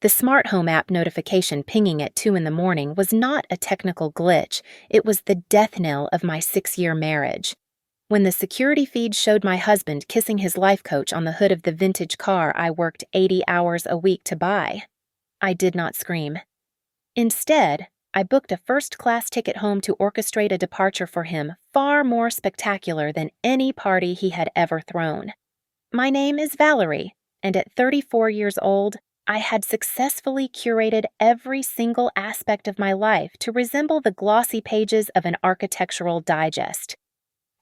The smart home app notification pinging at 2 in the morning was not a technical glitch, it was the death knell of my 6-year marriage. When the security feed showed my husband kissing his life coach on the hood of the vintage car I worked 80 hours a week to buy, I did not scream. Instead, I booked a first-class ticket home to orchestrate a departure for him far more spectacular than any party he had ever thrown. My name is Valerie, and at 34 years old, I had successfully curated every single aspect of my life to resemble the glossy pages of an architectural digest.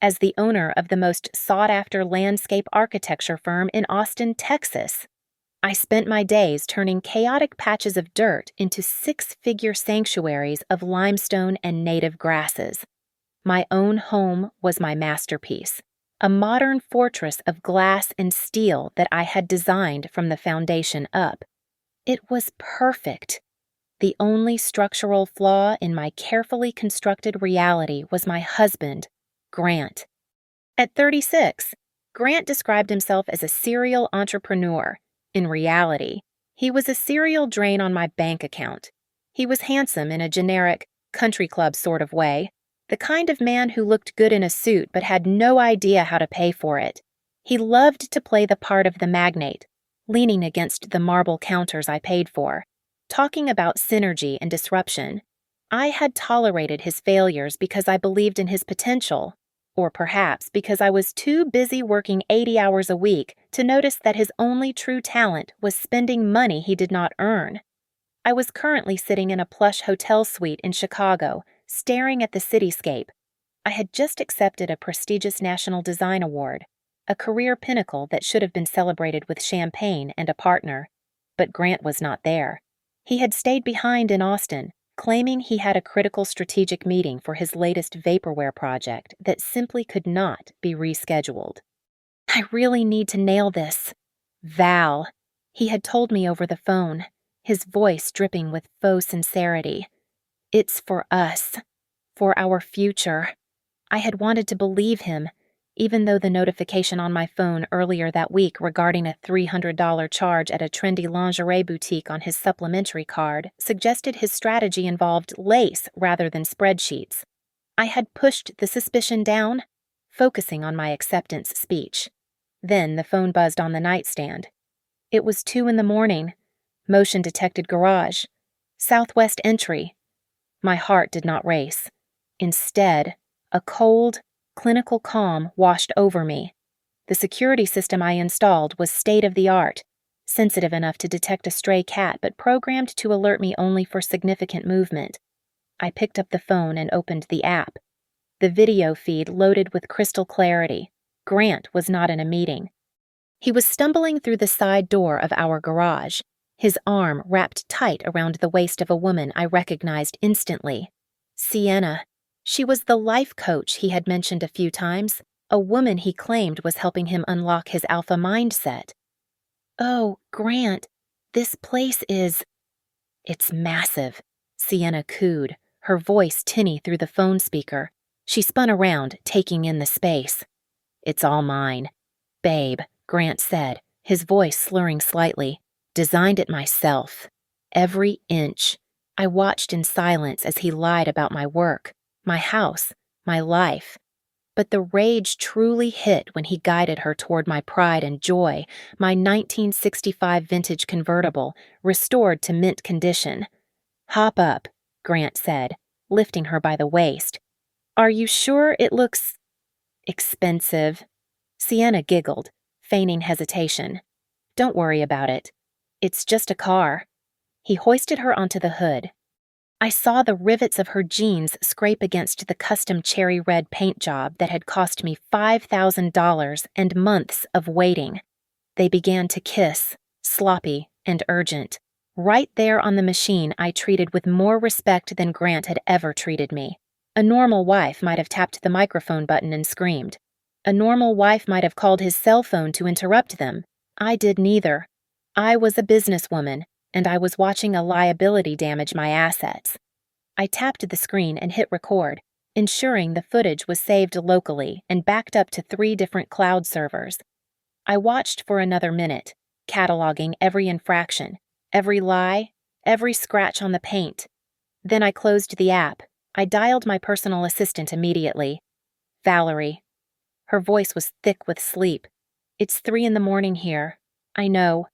As the owner of the most sought-after landscape architecture firm in Austin, Texas, I spent my days turning chaotic patches of dirt into six-figure sanctuaries of limestone and native grasses. My own home was my masterpiece, a modern fortress of glass and steel that I had designed from the foundation up. It was perfect. The only structural flaw in my carefully constructed reality was my husband, Grant. At 36, Grant described himself as a serial entrepreneur. In reality, he was a serial drain on my bank account. He was handsome in a generic, country club sort of way, the kind of man who looked good in a suit but had no idea how to pay for it. He loved to play the part of the magnate, leaning against the marble counters I paid for, talking about synergy and disruption. I had tolerated his failures because I believed in his potential, or perhaps because I was too busy working 80 hours a week to notice that his only true talent was spending money he did not earn. I was currently sitting in a plush hotel suite in Chicago, staring at the cityscape. I had just accepted a prestigious National Design Award, a career pinnacle that should have been celebrated with champagne and a partner. But Grant was not there. He had stayed behind in Austin, claiming he had a critical strategic meeting for his latest vaporware project that simply could not be rescheduled. I really need to nail this. Val, he had told me over the phone, his voice dripping with faux sincerity. It's for us, for our future. I had wanted to believe him, even though the notification on my phone earlier that week regarding a $300 charge at a trendy lingerie boutique on his supplementary card suggested his strategy involved lace rather than spreadsheets. I had pushed the suspicion down, focusing on my acceptance speech. Then the phone buzzed on the nightstand. It was 2 in the morning. Motion-detected garage. Southwest entry. My heart did not race. Instead, a cold, clinical calm washed over me. The security system I installed was state-of-the-art, sensitive enough to detect a stray cat but programmed to alert me only for significant movement. I picked up the phone and opened the app. The video feed loaded with crystal clarity. Grant was not in a meeting. He was stumbling through the side door of our garage, his arm wrapped tight around the waist of a woman I recognized instantly. Sienna. She was the life coach he had mentioned a few times, a woman he claimed was helping him unlock his alpha mindset. "Oh, Grant, this place is—" "It's massive," Sienna cooed, her voice tinny through the phone speaker. She spun around, taking in the space. "It's all mine. Babe," Grant said, his voice slurring slightly. "Designed it myself. Every inch." I watched in silence as he lied about my work, my house, my life. But the rage truly hit when he guided her toward my pride and joy, my 1965 vintage convertible, restored to mint condition. "Hop up," Grant said, lifting her by the waist. "Are you sure it looks expensive?" Sienna giggled, feigning hesitation. "Don't worry about it. It's just a car." He hoisted her onto the hood. I saw the rivets of her jeans scrape against the custom cherry red paint job that had cost me $5,000 and months of waiting. They began to kiss, sloppy and urgent. Right there on the machine I treated with more respect than Grant had ever treated me. A normal wife might have tapped the microphone button and screamed. A normal wife might have called his cell phone to interrupt them. I did neither. I was a businesswoman, and I was watching a liability damage my assets. I tapped the screen and hit record, ensuring the footage was saved locally and backed up to 3 different cloud servers. I watched for another minute, cataloging every infraction, Every lie, every scratch on the paint. Then I closed the app. I dialed my personal assistant immediately. Valerie. Her voice was thick with sleep. It's 3 in the morning here. I know,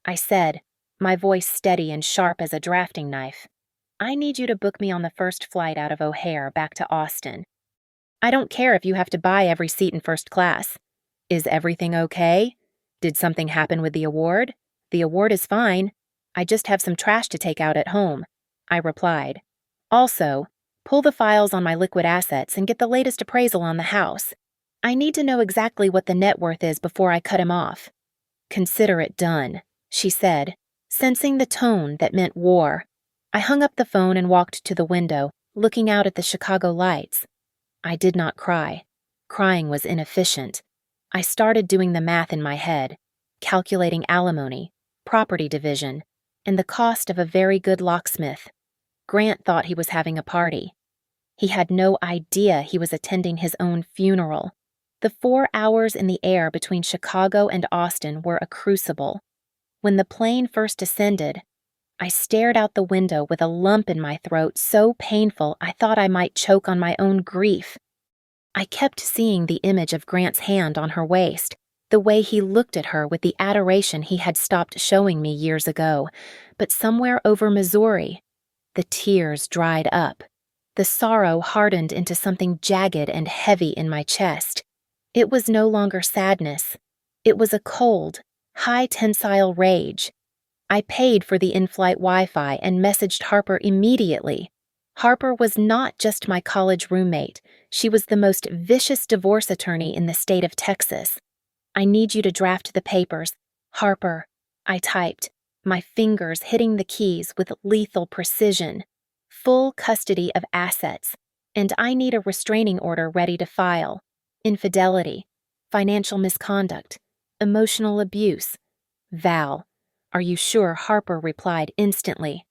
I said, my voice steady and sharp as a drafting knife. I need you to book me on the first flight out of O'Hare back to Austin. I don't care if you have to buy every seat in first class. Is everything okay? Did something happen with the award? The award is fine. I just have some trash to take out at home, I replied. Also, pull the files on my liquid assets and get the latest appraisal on the house. I need to know exactly what the net worth is before I cut him off. Consider it done, she said, sensing the tone that meant war. I hung up the phone and walked to the window, looking out at the Chicago lights. I did not cry. Crying was inefficient. I started doing the math in my head, calculating alimony, property division, and the cost of a very good locksmith. Grant thought he was having a party. He had no idea he was attending his own funeral. The 4 hours in the air between Chicago and Austin were a crucible. When the plane first descended, I stared out the window with a lump in my throat so painful I thought I might choke on my own grief. I kept seeing the image of Grant's hand on her waist, the way he looked at her with the adoration he had stopped showing me years ago, but somewhere over Missouri, the tears dried up. The sorrow hardened into something jagged and heavy in my chest. It was no longer sadness. It was a cold, high-tensile rage. I paid for the in-flight Wi-Fi and messaged Harper immediately. Harper was not just my college roommate. She was the most vicious divorce attorney in the state of Texas. I need you to draft the papers. Harper, I typed, my fingers hitting the keys with lethal precision. Full custody of assets, and I need a restraining order ready to file. Infidelity, financial misconduct, emotional abuse. Val, are you sure? Harper replied instantly.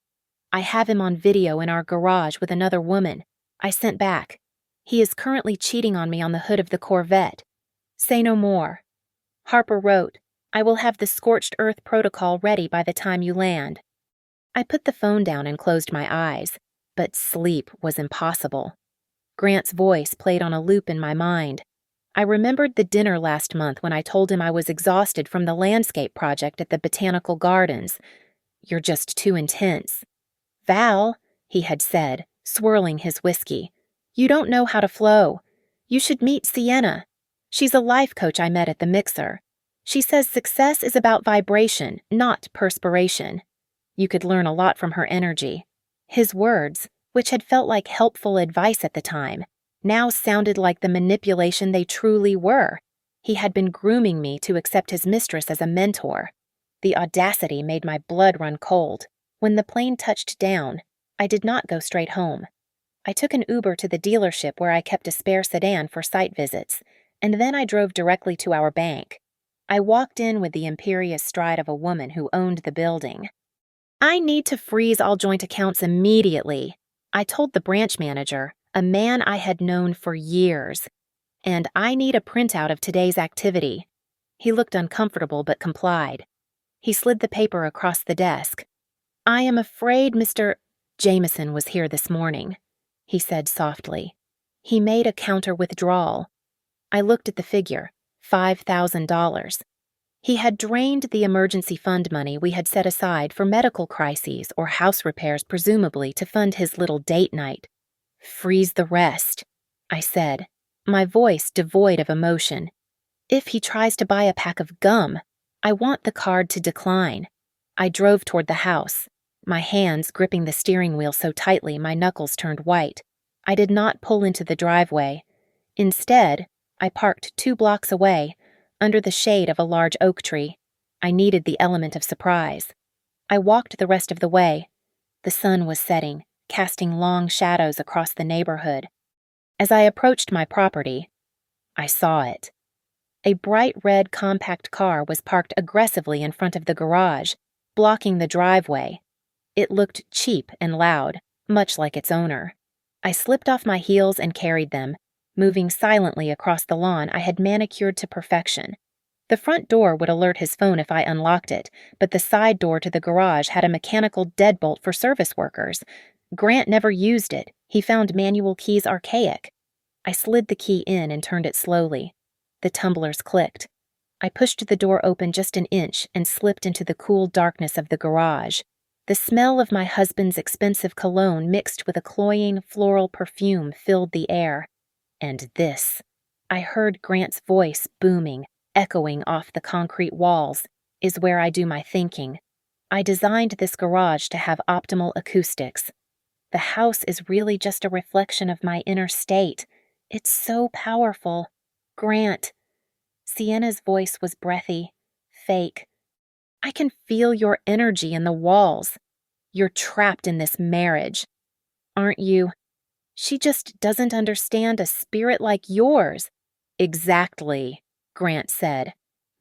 I have him on video in our garage with another woman. I sent back. He is currently cheating on me on the hood of the Corvette. Say no more. Harper wrote, I will have the scorched earth protocol ready by the time you land. I put the phone down and closed my eyes, but sleep was impossible. Grant's voice played on a loop in my mind. I remembered the dinner last month when I told him I was exhausted from the landscape project at the Botanical Gardens. You're just too intense. Val, he had said, swirling his whiskey, you don't know how to flow. You should meet Sienna. She's a life coach I met at the mixer. She says success is about vibration, not perspiration. You could learn a lot from her energy. His words, which had felt like helpful advice at the time, now sounded like the manipulation they truly were. He had been grooming me to accept his mistress as a mentor. The audacity made my blood run cold. When the plane touched down, I did not go straight home. I took an Uber to the dealership where I kept a spare sedan for site visits, and then I drove directly to our bank. I walked in with the imperious stride of a woman who owned the building. I need to freeze all joint accounts immediately, I told the branch manager, a man I had known for years, and I need a printout of today's activity. He looked uncomfortable but complied. He slid the paper across the desk. I am afraid Mr. Jameson was here this morning, he said softly. He made a counter withdrawal. I looked at the figure, $5,000. He had drained the emergency fund money we had set aside for medical crises or house repairs, presumably to fund his little date night. Freeze the rest, I said, my voice devoid of emotion. If he tries to buy a pack of gum, I want the card to decline. I drove toward the house, my hands gripping the steering wheel so tightly my knuckles turned white. I did not pull into the driveway. Instead, I parked 2 blocks away, under the shade of a large oak tree. I needed the element of surprise. I walked the rest of the way. The sun was setting, casting long shadows across the neighborhood. As I approached my property, I saw it. A bright red compact car was parked aggressively in front of the garage, blocking the driveway. It looked cheap and loud, much like its owner. I slipped off my heels and carried them, moving silently across the lawn I had manicured to perfection. The front door would alert his phone if I unlocked it, but the side door to the garage had a mechanical deadbolt for service workers. Grant never used it. He found manual keys archaic. I slid the key in and turned it slowly. The tumblers clicked. I pushed the door open just an inch and slipped into the cool darkness of the garage. The smell of my husband's expensive cologne mixed with a cloying floral perfume filled the air. And this. I heard Grant's voice booming, echoing off the concrete walls, is where I do my thinking. I designed this garage to have optimal acoustics. The house is really just a reflection of my inner state. It's so powerful. Grant. Sienna's voice was breathy, fake. I can feel your energy in the walls. You're trapped in this marriage. Aren't you? She just doesn't understand a spirit like yours. Exactly, Grant said.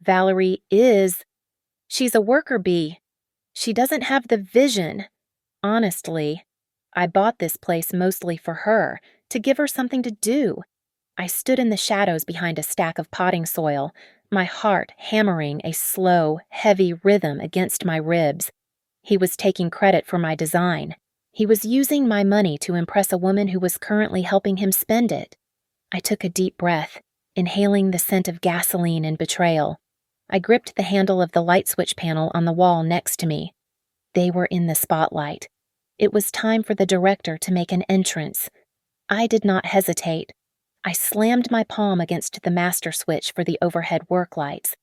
Valerie is. She's a worker bee. She doesn't have the vision. Honestly, I bought this place mostly for her, to give her something to do. I stood in the shadows behind a stack of potting soil, my heart hammering a slow, heavy rhythm against my ribs. He was taking credit for my design. He was using my money to impress a woman who was currently helping him spend it. I took a deep breath, inhaling the scent of gasoline and betrayal. I gripped the handle of the light switch panel on the wall next to me. They were in the spotlight. It was time for the director to make an entrance. I did not hesitate. I slammed my palm against the master switch for the overhead work lights.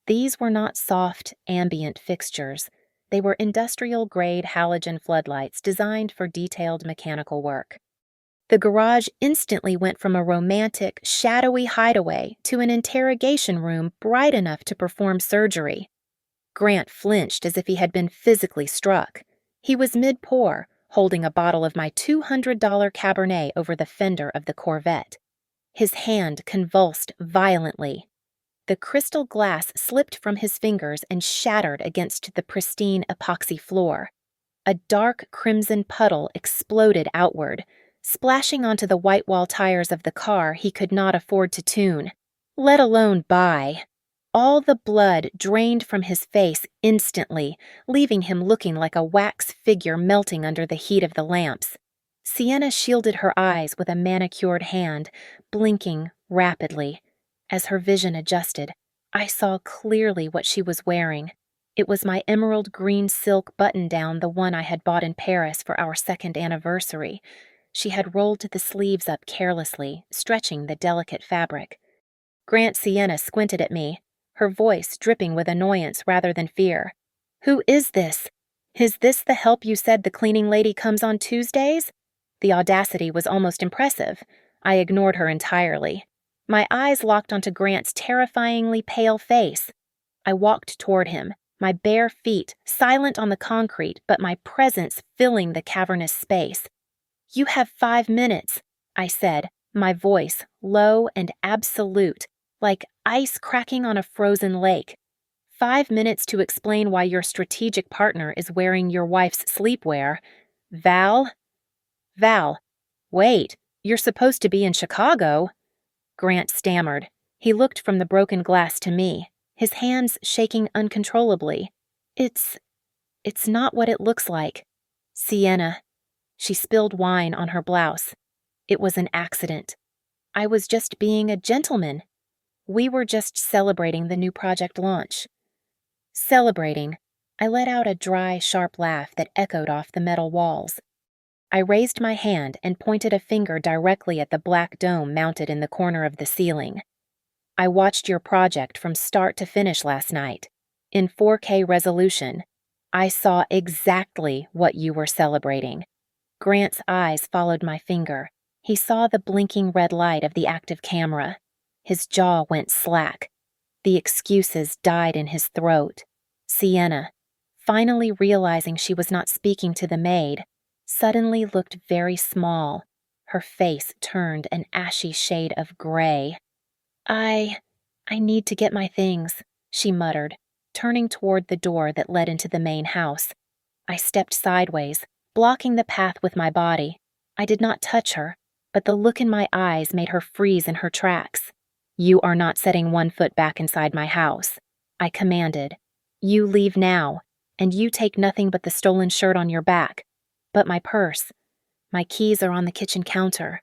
These were not soft, ambient fixtures. They were industrial-grade halogen floodlights designed for detailed mechanical work. The garage instantly went from a romantic, shadowy hideaway to an interrogation room bright enough to perform surgery. Grant flinched as if he had been physically struck. He was mid-pour, holding a bottle of my $200 Cabernet over the fender of the Corvette. His hand convulsed violently. The crystal glass slipped from his fingers and shattered against the pristine epoxy floor. A dark crimson puddle exploded outward, splashing onto the white wall tires of the car he could not afford to tune, let alone buy. All the blood drained from his face instantly, leaving him looking like a wax figure melting under the heat of the lamps. Sienna shielded her eyes with a manicured hand, blinking rapidly. As her vision adjusted, I saw clearly what she was wearing. It was my emerald green silk button-down, the one I had bought in Paris for our 2nd anniversary. She had rolled the sleeves up carelessly, stretching the delicate fabric. Grant Sienna squinted at me, her voice dripping with annoyance rather than fear. "Who is this? Is this the help you said the cleaning lady comes on Tuesdays?" The audacity was almost impressive. I ignored her entirely. My eyes locked onto Grant's terrifyingly pale face. I walked toward him, my bare feet silent on the concrete, but my presence filling the cavernous space. "You have 5 minutes," I said, my voice low and absolute, like ice cracking on a frozen lake. 5 minutes to explain why your strategic partner is wearing your wife's sleepwear. Val? Wait, you're supposed to be in Chicago." Grant stammered. He looked from the broken glass to me, his hands shaking uncontrollably. It's not what it looks like. Sienna." She spilled wine on her blouse. "It was an accident. I was just being a gentleman. We were just celebrating the new project launch." Celebrating. I let out a dry, sharp laugh that echoed off the metal walls. I raised my hand and pointed a finger directly at the black dome mounted in the corner of the ceiling. "I watched your project from start to finish last night. In 4K resolution. I saw exactly what you were celebrating." Grant's eyes followed my finger. He saw the blinking red light of the active camera. His jaw went slack. The excuses died in his throat. Sienna, finally realizing she was not speaking to the maid, suddenly looked very small. Her face turned an ashy shade of gray. I need to get my things," she muttered, turning toward the door that led into the main house. I stepped sideways, blocking the path with my body. I did not touch her, but the look in my eyes made her freeze in her tracks. You are not setting one foot back inside my house. I commanded. You leave now, and you take nothing but the stolen shirt on your back. But my purse. My keys are on the kitchen counter.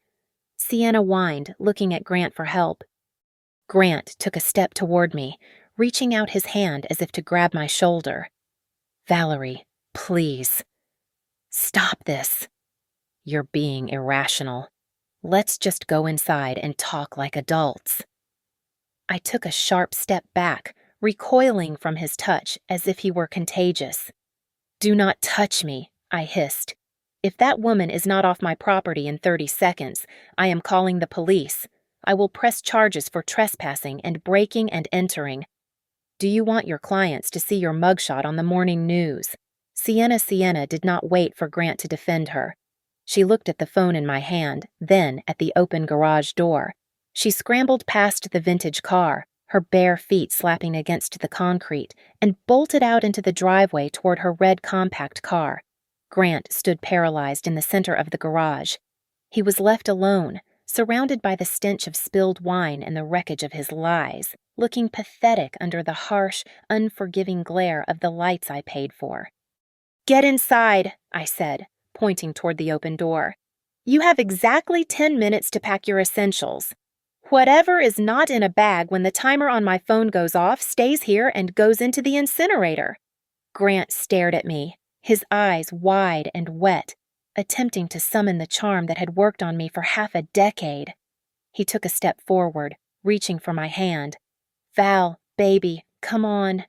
Sienna whined, looking at Grant for help. Grant took a step toward me, reaching out his hand as if to grab my shoulder. Valerie, please. Stop this. You're being irrational. Let's just go inside and talk like adults. I took a sharp step back, recoiling from his touch as if he were contagious. Do not touch me, I hissed. If that woman is not off my property in 30 seconds, I am calling the police. I will press charges for trespassing and breaking and entering. Do you want your clients to see your mugshot on the morning news? Sienna did not wait for Grant to defend her. She looked at the phone in my hand, then at the open garage door. She scrambled past the vintage car, her bare feet slapping against the concrete, and bolted out into the driveway toward her red compact car. Grant stood paralyzed in the center of the garage. He was left alone, surrounded by the stench of spilled wine and the wreckage of his lies, looking pathetic under the harsh, unforgiving glare of the lights I paid for. Get inside, I said, pointing toward the open door. You have exactly 10 minutes to pack your essentials. Whatever is not in a bag when the timer on my phone goes off stays here and goes into the incinerator. Grant stared at me, his eyes wide and wet, attempting to summon the charm that had worked on me for half a decade. He took a step forward, reaching for my hand. Val, baby, come on.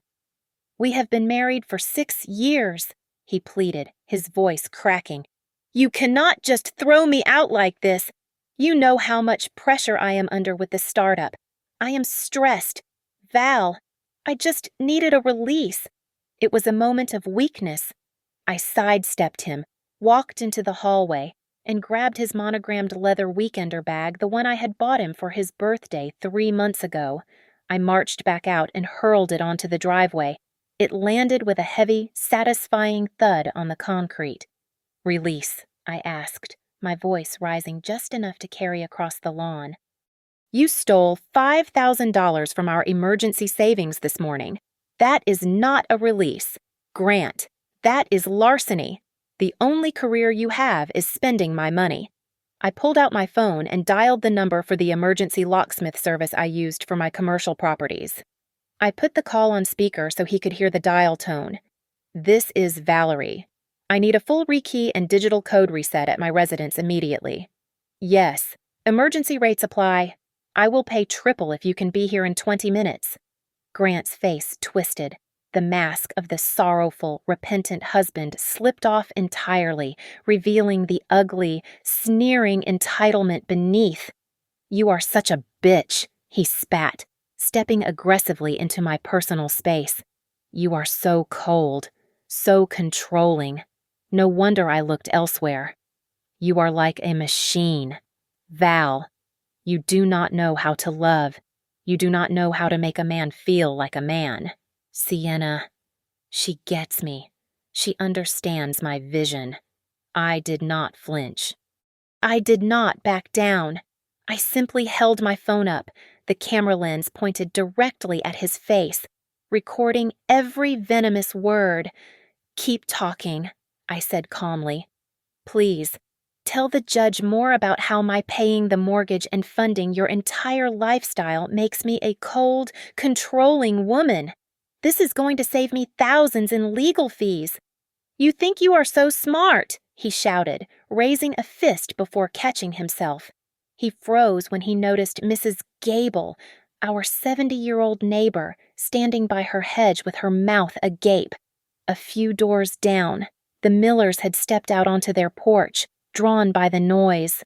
We have been married for 6 years, he pleaded, his voice cracking. You cannot just throw me out like this. You know how much pressure I am under with the startup. I am stressed. Val, I just needed a release. It was a moment of weakness. I sidestepped him, walked into the hallway, and grabbed his monogrammed leather weekender bag, the one I had bought him for his birthday 3 months ago. I marched back out and hurled it onto the driveway. It landed with a heavy, satisfying thud on the concrete. Release, I asked, my voice rising just enough to carry across the lawn. You stole $5,000 from our emergency savings this morning. That is not a release. Grant, that is larceny. The only career you have is spending my money. I pulled out my phone and dialed the number for the emergency locksmith service I used for my commercial properties. I put the call on speaker so he could hear the dial tone. This is Valerie. I need a full rekey and digital code reset at my residence immediately. Yes, emergency rates apply. I will pay triple if you can be here in 20 minutes. Grant's face twisted. The mask of the sorrowful, repentant husband slipped off entirely, revealing the ugly, sneering entitlement beneath. You are such a bitch, he spat, stepping aggressively into my personal space. You are so cold, so controlling. No wonder I looked elsewhere. You are like a machine. Val, you do not know how to love. You do not know how to make a man feel like a man. Sienna, she gets me. She understands my vision. I did not flinch. I did not back down. I simply held my phone up, the camera lens pointed directly at his face, recording every venomous word. Keep talking, I said calmly. Please, tell the judge more about how my paying the mortgage and funding your entire lifestyle makes me a cold, controlling woman. This is going to save me thousands in legal fees. You think you are so smart, he shouted, raising a fist before catching himself. He froze when he noticed Mrs. Gable, our 70-year-old neighbor, standing by her hedge with her mouth agape. A few doors down, the Millers had stepped out onto their porch, drawn by the noise.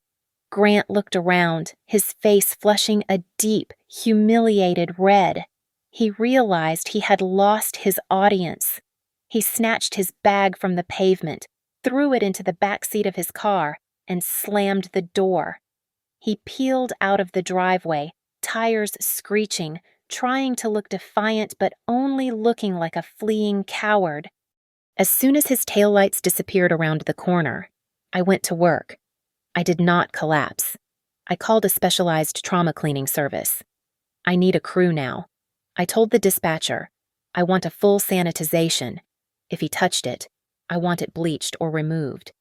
Grant looked around, his face flushing a deep, humiliated red. He realized he had lost his audience. He snatched his bag from the pavement, threw it into the back seat of his car, and slammed the door. He peeled out of the driveway, tires screeching, trying to look defiant but only looking like a fleeing coward. As soon as his taillights disappeared around the corner, I went to work. I did not collapse. I called a specialized trauma cleaning service. I need a crew now. I told the dispatcher, I want a full sanitization. If he touched it, I want it bleached or removed.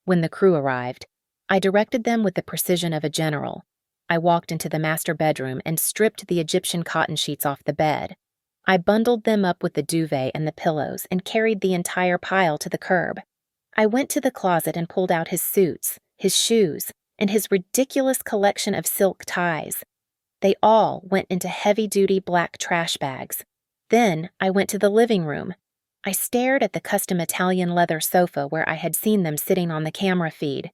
When the crew arrived, I directed them with the precision of a general. I walked into the master bedroom and stripped the Egyptian cotton sheets off the bed. I bundled them up with the duvet and the pillows and carried the entire pile to the curb. I went to the closet and pulled out his suits, his shoes, and his ridiculous collection of silk ties. They all went into heavy-duty black trash bags. Then I went to the living room. I stared at the custom Italian leather sofa where I had seen them sitting on the camera feed.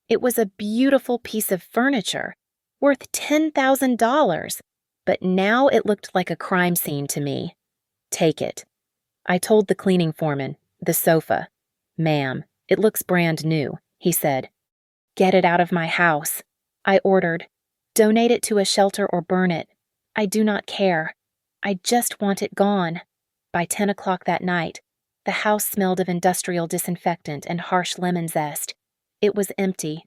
It was a beautiful piece of furniture, worth $10,000, but now it looked like a crime scene to me. Take it. I told the cleaning foreman, the sofa. Ma'am, it looks brand new, he said. Get it out of my house, I ordered. Donate it to a shelter or burn it. I do not care. I just want it gone. By 10 o'clock that night, the house smelled of industrial disinfectant and harsh lemon zest. It was empty,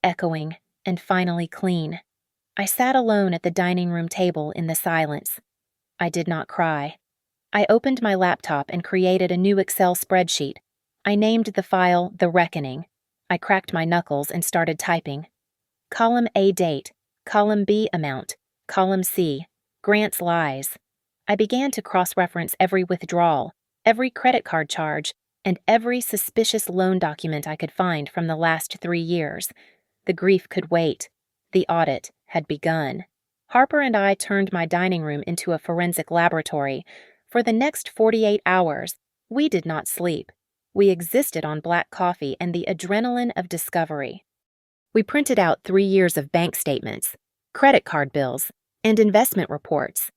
echoing, and finally clean. I sat alone at the dining room table in the silence. I did not cry. I opened my laptop and created a new Excel spreadsheet. I named the file The Reckoning. I cracked my knuckles and started typing. Column A date, column B amount, column C, Grant's lies. I began to cross-reference every withdrawal, every credit card charge, and every suspicious loan document I could find from the last 3 years. The grief could wait. The audit had begun. Harper and I turned my dining room into a forensic laboratory. For the next 48 hours, we did not sleep. We existed on black coffee and the adrenaline of discovery. We printed out 3 years of bank statements, credit card bills, and investment reports,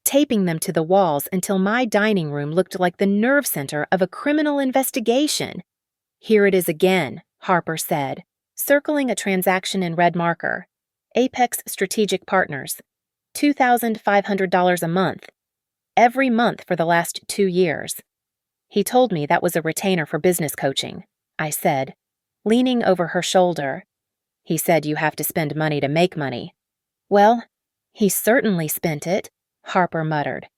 taping them to the walls until my dining room looked like the nerve center of a criminal investigation. Here it is again, Harper said, circling a transaction in red marker. Apex Strategic Partners, $2,500 a month, every month for the last 2 years. He told me that was a retainer for business coaching, I said, leaning over her shoulder. He said you have to spend money to make money. Well, he certainly spent it, Harper muttered.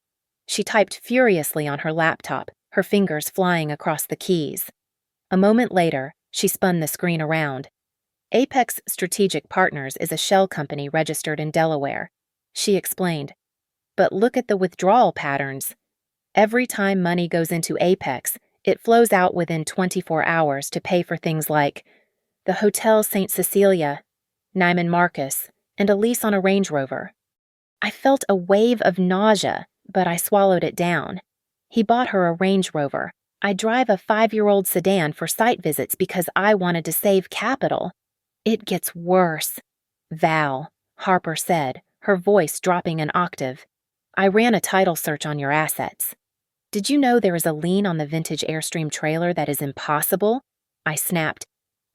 She typed furiously on her laptop, her fingers flying across the keys. A moment later, she spun the screen around. Apex Strategic Partners is a shell company registered in Delaware, she explained. But look at the withdrawal patterns. Every time money goes into Apex, it flows out within 24 hours to pay for things like the Hotel St. Cecilia, Neiman Marcus, and a lease on a Range Rover. I felt a wave of nausea, but I swallowed it down. He bought her a Range Rover. I drive a 5-year-old sedan for site visits because I wanted to save capital. It gets worse. Val, Harper said, her voice dropping an octave. I ran a title search on your assets. Did you know there is a lien on the vintage Airstream trailer that is impossible? I snapped.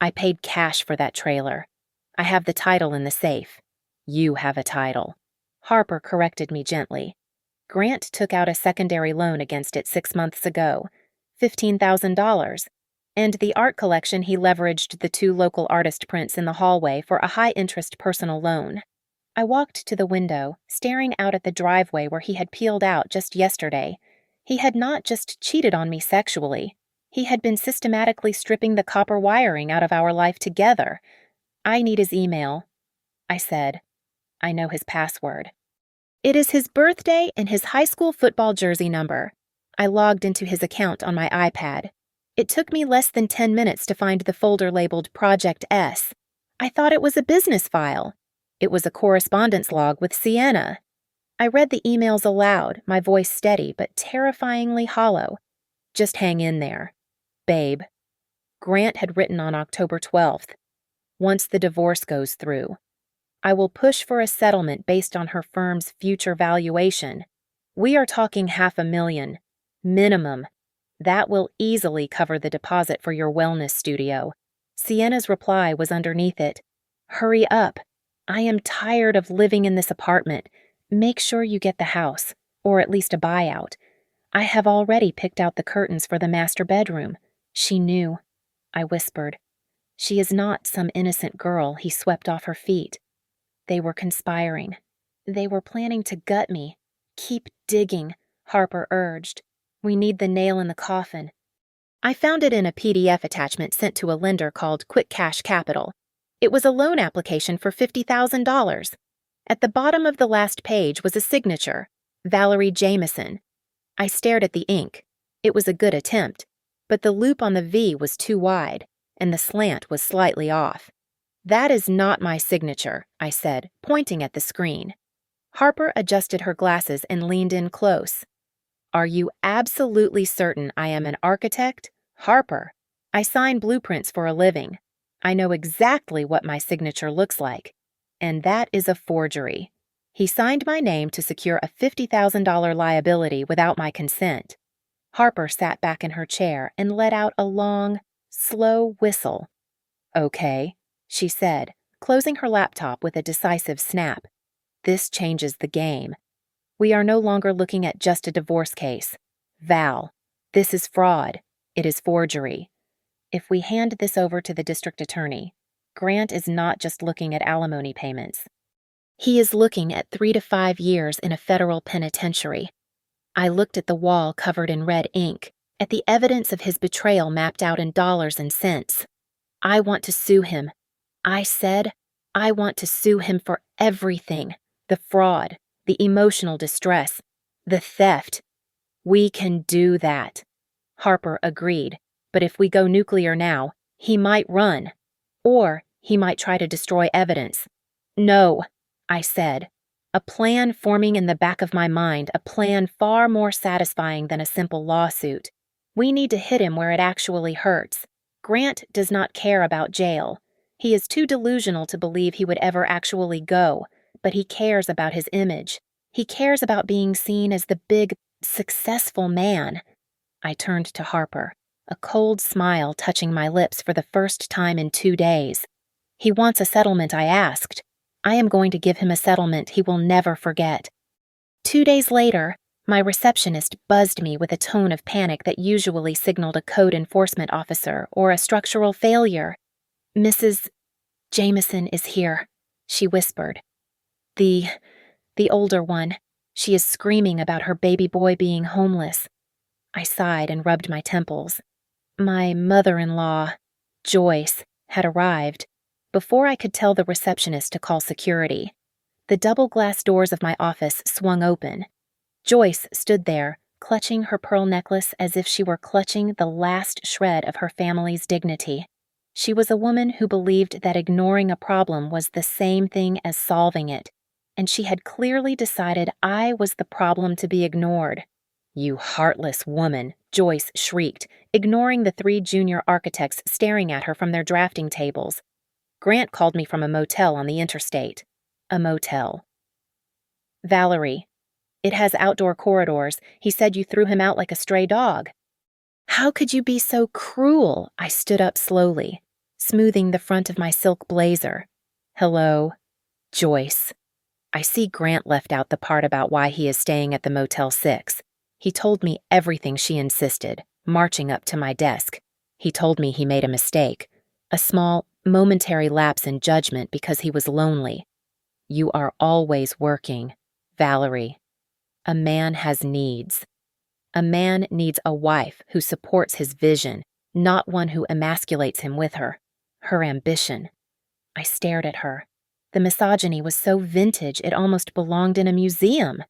I paid cash for that trailer. I have the title in the safe. You have a title. Harper corrected me gently. Grant took out a secondary loan against it 6 months ago, $15,000, and the art collection he leveraged the 2 local artist prints in the hallway for a high-interest personal loan. I walked to the window, staring out at the driveway where he had peeled out just yesterday. He had not just cheated on me sexually. He had been systematically stripping the copper wiring out of our life together. I need his email, I said. I know his password. It is his birthday and his high school football jersey number. I logged into his account on my iPad. It took me less than 10 minutes to find the folder labeled Project S. I thought it was a business file. It was a correspondence log with Sienna. I read the emails aloud, my voice steady but terrifyingly hollow. Just hang in there. Babe. Grant had written on October 12th. Once the divorce goes through, I will push for a settlement based on her firm's future valuation. We are talking $500,000. Minimum. That will easily cover the deposit for your wellness studio. Sienna's reply was underneath it. Hurry up. I am tired of living in this apartment. Make sure you get the house, or at least a buyout. I have already picked out the curtains for the master bedroom. She knew. I whispered. She is not some innocent girl he swept off her feet. They were conspiring. They were planning to gut me. Keep digging, Harper urged. We need the nail in the coffin. I found it in a PDF attachment sent to a lender called Quick Cash Capital. It was a loan application for $50,000. At the bottom of the last page was a signature, Valerie Jameson. I stared at the ink. It was a good attempt, but the loop on the V was too wide, and the slant was slightly off. That is not my signature, I said, pointing at the screen. Harper adjusted her glasses and leaned in close. Are you absolutely certain I am an architect? Harper, I sign blueprints for a living. I know exactly what my signature looks like. And that is a forgery. He signed my name to secure a $50,000 liability without my consent. Harper sat back in her chair and let out a long, slow whistle. Okay, she said, closing her laptop with a decisive snap. This changes the game. We are no longer looking at just a divorce case. Val, this is fraud. It is forgery. If we hand this over to the district attorney, Grant is not just looking at alimony payments. He is looking at 3 to 5 years in a federal penitentiary. I looked at the wall covered in red ink, at the evidence of his betrayal mapped out in dollars and cents. I want to sue him. I said, I want to sue him for everything. The fraud, the emotional distress, the theft. We can do that. Harper agreed, but if we go nuclear now, he might run. Or he might try to destroy evidence. No, I said. A plan forming in the back of my mind, a plan far more satisfying than a simple lawsuit. We need to hit him where it actually hurts. Grant does not care about jail. He is too delusional to believe he would ever actually go, but he cares about his image. He cares about being seen as the big, successful man. I turned to Harper, a cold smile touching my lips for the first time in 2 days. He wants a settlement, I asked. I am going to give him a settlement he will never forget. 2 days later, my receptionist buzzed me with a tone of panic that usually signaled a code enforcement officer or a structural failure. Mrs. Jameson is here, she whispered. The older one. She is screaming about her baby boy being homeless. I sighed and rubbed my temples. My mother-in-law, Joyce, had arrived before I could tell the receptionist to call security. The double glass doors of my office swung open. Joyce stood there, clutching her pearl necklace as if she were clutching the last shred of her family's dignity. She was a woman who believed that ignoring a problem was the same thing as solving it, and she had clearly decided I was the problem to be ignored. You heartless woman, Joyce shrieked, ignoring the 3 junior architects staring at her from their drafting tables. Grant called me from a motel on the interstate. A motel. Valerie. It has outdoor corridors. He said you threw him out like a stray dog. How could you be so cruel? I stood up slowly, smoothing the front of my silk blazer. Hello, Joyce. I see Grant left out the part about why he is staying at the Motel 6. He told me everything she insisted, marching up to my desk. He told me he made a mistake, a small, momentary lapse in judgment because he was lonely. You are always working, Valerie. A man has needs. A man needs a wife who supports his vision, not one who emasculates him with her ambition. I stared at her. The misogyny was so vintage it almost belonged in a museum.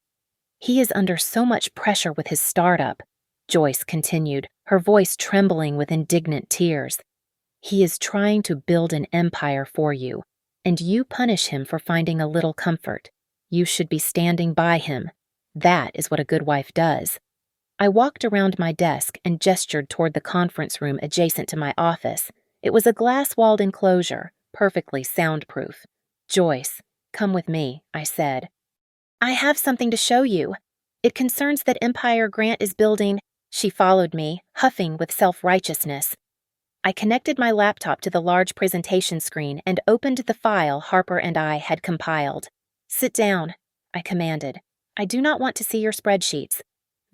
He is under so much pressure with his startup, Joyce continued, her voice trembling with indignant tears. He is trying to build an empire for you, and you punish him for finding a little comfort. You should be standing by him. That is what a good wife does. I walked around my desk and gestured toward the conference room adjacent to my office. It was a glass-walled enclosure, perfectly soundproof. Joyce, come with me, I said. I have something to show you. It concerns that empire Grant is building. She followed me, huffing with self-righteousness. I connected my laptop to the large presentation screen and opened the file Harper and I had compiled. Sit down, I commanded. I do not want to see your spreadsheets.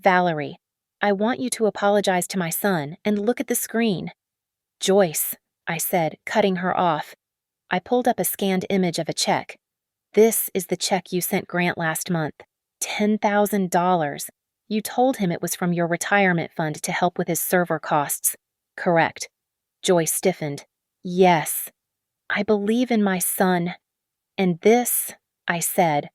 Valerie, I want you to apologize to my son and look at the screen. Joyce, I said, cutting her off. I pulled up a scanned image of a check. This is the check you sent Grant last month. $10,000. You told him it was from your retirement fund to help with his server costs. Correct. Joyce stiffened. Yes. I believe in my son. And this, I said,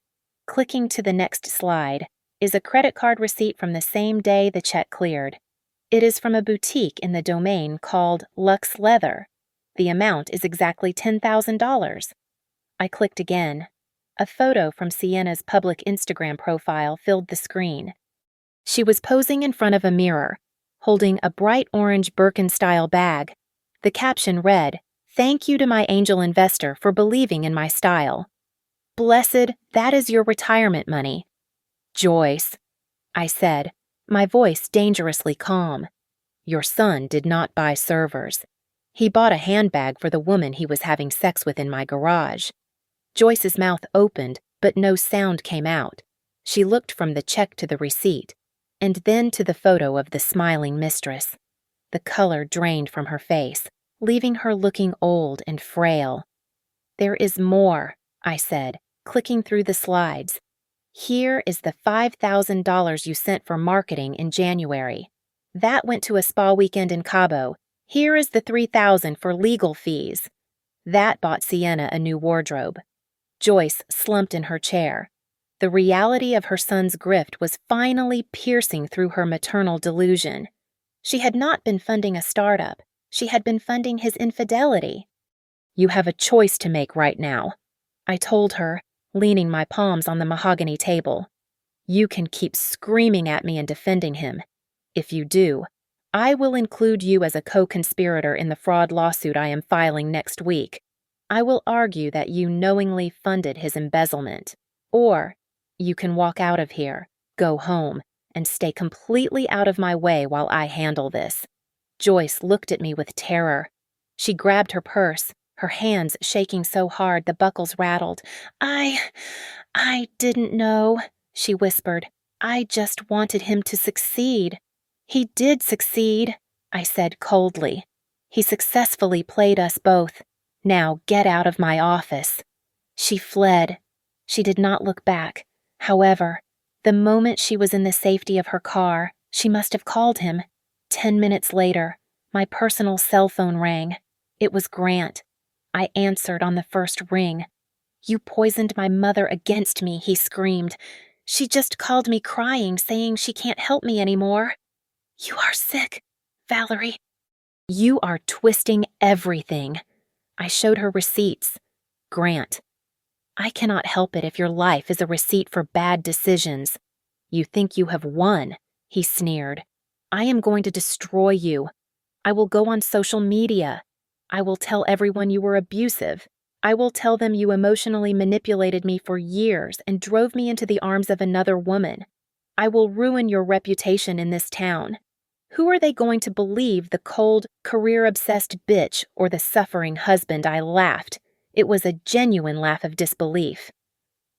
clicking to the next slide, is a credit card receipt from the same day the check cleared. It is from a boutique in the domain called Lux Leather. The amount is exactly $10,000. I clicked again. A photo from Sienna's public Instagram profile filled the screen. She was posing in front of a mirror, holding a bright orange Birkin-style bag. The caption read, "Thank you to my angel investor for believing in my style. Blessed, that is your retirement money." Joyce, I said, my voice dangerously calm. Your son did not buy servers. He bought a handbag for the woman he was having sex with in my garage. Joyce's mouth opened, but no sound came out. She looked from the check to the receipt, and then to the photo of the smiling mistress. The color drained from her face, leaving her looking old and frail. There is more, I said, clicking through the slides. Here is the $5,000 you sent for marketing in January. That went to a spa weekend in Cabo. Here is the $3,000 for legal fees. That bought Sienna a new wardrobe. Joyce slumped in her chair. The reality of her son's grift was finally piercing through her maternal delusion. She had not been funding a startup. She had been funding his infidelity. You have a choice to make right now, I told her, leaning my palms on the mahogany table. You can keep screaming at me and defending him. If you do, I will include you as a co-conspirator in the fraud lawsuit I am filing next week. I will argue that you knowingly funded his embezzlement. Or you can walk out of here, go home, and stay completely out of my way while I handle this. Joyce looked at me with terror. She grabbed her purse, her hands shaking so hard the buckles rattled. I didn't know, she whispered. I just wanted him to succeed. He did succeed, I said coldly. He successfully played us both. Now get out of my office. She fled. She did not look back. However, the moment she was in the safety of her car, she must have called him. 10 minutes later, my personal cell phone rang. It was Grant. I answered on the first ring. You poisoned my mother against me, he screamed. She just called me crying, saying she can't help me anymore. You are sick, Valerie. You are twisting everything. I showed her receipts. Grant. I cannot help it if your life is a receipt for bad decisions. You think you have won, he sneered. I am going to destroy you. I will go on social media. I will tell everyone you were abusive. I will tell them you emotionally manipulated me for years and drove me into the arms of another woman. I will ruin your reputation in this town. Who are they going to believe, the cold, career-obsessed bitch or the suffering husband? I laughed. It was a genuine laugh of disbelief.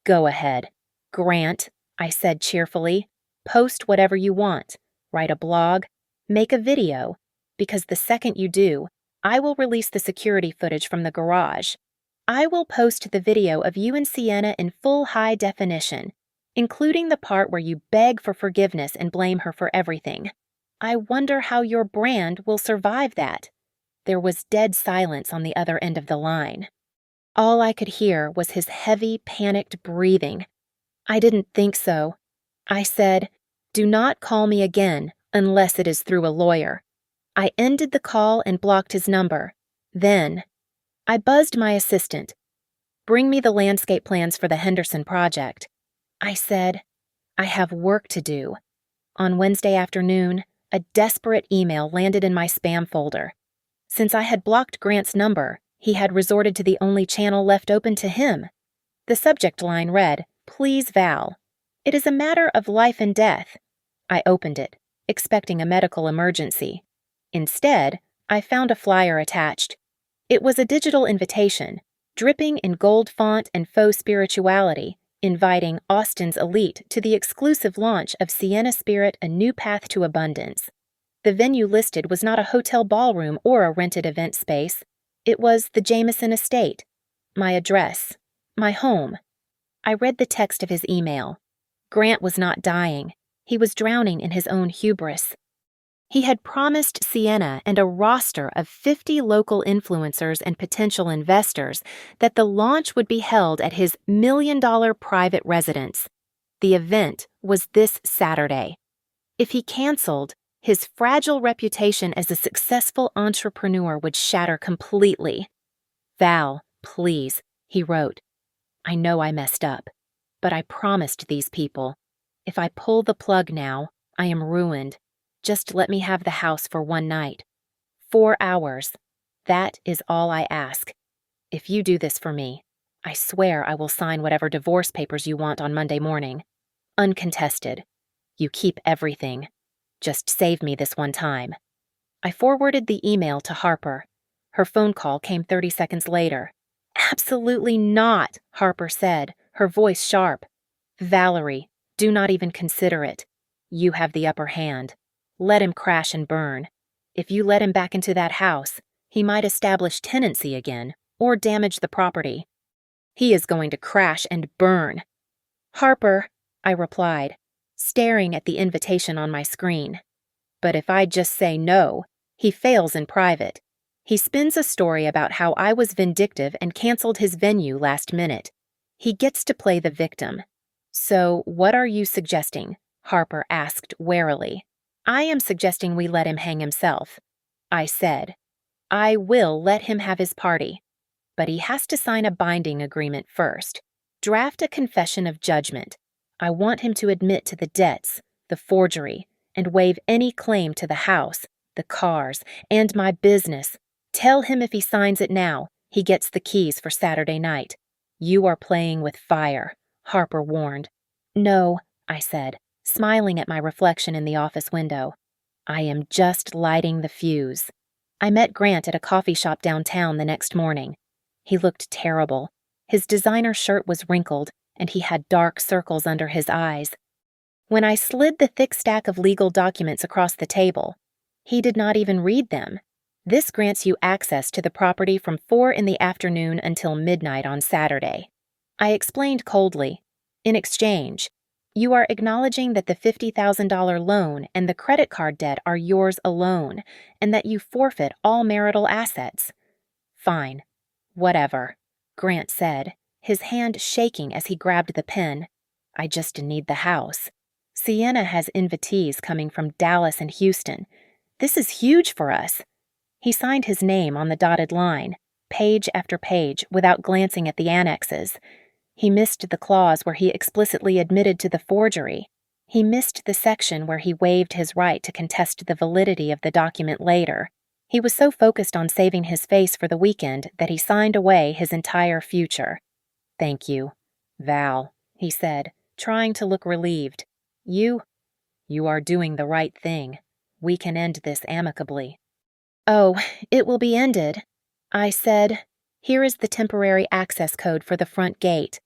Go ahead. Grant, I said cheerfully. Post whatever you want. Write a blog. Make a video. Because the second you do, I will release the security footage from the garage. I will post the video of you and Sienna in full high definition, including the part where you beg for forgiveness and blame her for everything. I wonder how your brand will survive that. There was dead silence on the other end of the line. All I could hear was his heavy, panicked breathing. I didn't think so. I said, do not call me again unless it is through a lawyer. I ended the call and blocked his number. Then, I buzzed my assistant. Bring me the landscape plans for the Henderson project. I said, I have work to do. On Wednesday afternoon, a desperate email landed in my spam folder. Since I had blocked Grant's number, he had resorted to the only channel left open to him. The subject line read, Please Val. It is a matter of life and death. I opened it, expecting a medical emergency. Instead, I found a flyer attached. It was a digital invitation, dripping in gold font and faux spirituality, inviting Austin's elite to the exclusive launch of Sienna Spirit, A New Path to Abundance. The venue listed was not a hotel ballroom or a rented event space. It was the Jameson Estate, my address, my home, I read the text of his email. Grant was not dying. He was drowning in his own hubris. He had promised Sienna and a roster of 50 local influencers and potential investors that the launch would be held at his million-dollar private residence. The event was this Saturday. If he canceled, his fragile reputation as a successful entrepreneur would shatter completely. "Val, please," he wrote. "I know I messed up, but I promised these people. If I pull the plug now, I am ruined. Just let me have the house for one night. 4 hours. That is all I ask. If you do this for me, I swear I will sign whatever divorce papers you want on Monday morning. Uncontested. You keep everything. Just save me this one time." I forwarded the email to Harper. Her phone call came 30 seconds later. "Absolutely not," Harper said, her voice sharp. "Valerie, do not even consider it. You have the upper hand. Let him crash and burn. If you let him back into that house, he might establish tenancy again or damage the property. He is going to crash and burn." "Harper," I replied, staring at the invitation on my screen. "But if I just say no, he fails in private. He spins a story about how I was vindictive and canceled his venue last minute. He gets to play the victim." "So what are you suggesting?" Harper asked warily. "I am suggesting we let him hang himself," I said. "I will let him have his party. But he has to sign a binding agreement first. Draft a confession of judgment. I want him to admit to the debts, the forgery, and waive any claim to the house, the cars, and my business. Tell him if he signs it now, he gets the keys for Saturday night. You are playing with fire," Harper warned. "No," I said, smiling at my reflection in the office window. "I am just lighting the fuse." I met Grant at a coffee shop downtown the next morning. He looked terrible. His designer shirt was wrinkled, and he had dark circles under his eyes. When I slid the thick stack of legal documents across the table, he did not even read them. "This grants you access to the property from 4 in the afternoon until midnight on Saturday." I explained coldly. "In exchange, you are acknowledging that the $50,000 loan and the credit card debt are yours alone, and that you forfeit all marital assets." "Fine. Whatever," Grant said, his hand shaking as he grabbed the pen. "I just need the house. Sienna has invitees coming from Dallas and Houston. This is huge for us." He signed his name on the dotted line, page after page, without glancing at the annexes. He missed the clause where he explicitly admitted to the forgery. He missed the section where he waived his right to contest the validity of the document later. He was so focused on saving his face for the weekend that he signed away his entire future. "Thank you, Val," he said, trying to look relieved. You are doing the right thing. We can end this amicably." "Oh, it will be ended," I said. "Here is the temporary access code for the front gate.